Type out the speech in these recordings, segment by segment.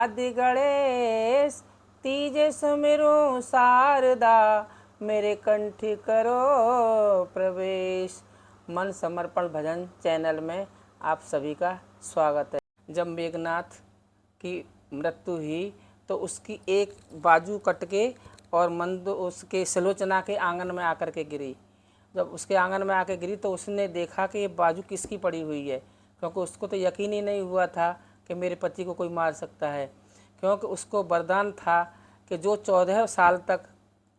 आदि गणेश तीजे सुमिरो शारदा, मेरे कंठ करो प्रवेश। मन समर्पण भजन चैनल में आप सभी का स्वागत है। जब मेघनाथ की मृत्यु हुई तो उसकी एक बाजू कट के और मंद उसके सुलोचना के आंगन में आकर के गिरी। जब उसके आंगन में आकर गिरी तो उसने देखा कि ये बाजू किसकी पड़ी हुई है, क्योंकि उसको तो यकीन ही नहीं हुआ था कि मेरे पति को कोई मार सकता है, क्योंकि उसको वरदान था कि जो 14 साल तक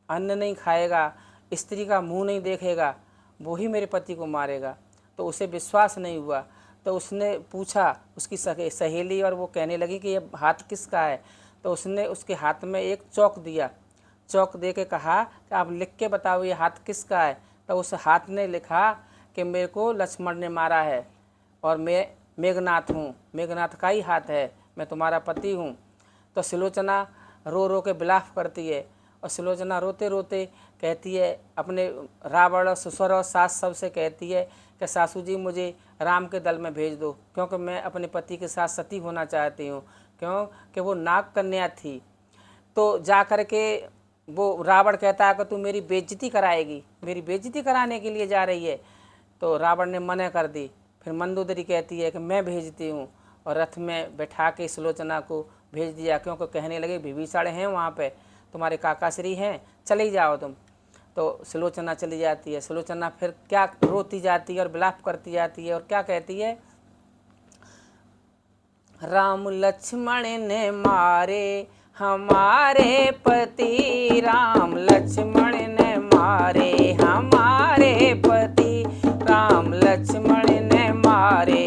अन्न नहीं खाएगा, स्त्री का मुंह नहीं देखेगा, वो ही मेरे पति को मारेगा। तो उसे विश्वास नहीं हुआ। तो उसने पूछा उसकी सहेली, और वो कहने लगी कि ये हाथ किसका है। तो उसने उसके हाथ में एक चौक दिया। चौक दे के कहा कि आप लिख के बताओ ये हाथ किसका है। तो उस हाथ ने लिखा कि मेरे को लक्ष्मण ने मारा है और मैं मेघनाथ हूँ, मेघनाथ का ही हाथ है, मैं तुम्हारा पति हूँ। तो सुलोचना रो रो के विलाप करती है, और सुलोचना रोते रोते कहती है अपने रावण ससुर और सास सब से कहती है कि सासू जी मुझे राम के दल में भेज दो, क्योंकि मैं अपने पति के साथ सती होना चाहती हूँ, क्योंकि वो नाग कन्या थी। तो जा कर के वो रावण कहता है कि तू मेरी बेइज्जती कराएगी, मेरी बेइज्जती कराने के लिए जा रही है। तो रावण ने मना कर दी। फिर मंदोदरी कहती है कि मैं भेजती हूँ, और रथ में बैठा के सुलोचना को भेज दिया, क्योंकि कहने लगे विभीषण हैं वहाँ पे, तुम्हारे काकाश्री हैं, चले जाओ तुम। तो सुलोचना चली जाती है। सुलोचना फिर क्या रोती जाती है और विलाप करती जाती है, और क्या कहती है, राम लक्ष्मण ने मारे हमारे पति, राम लक्ष्मण ने मारे हमारे पति, राम लक्ष्मण ने मारे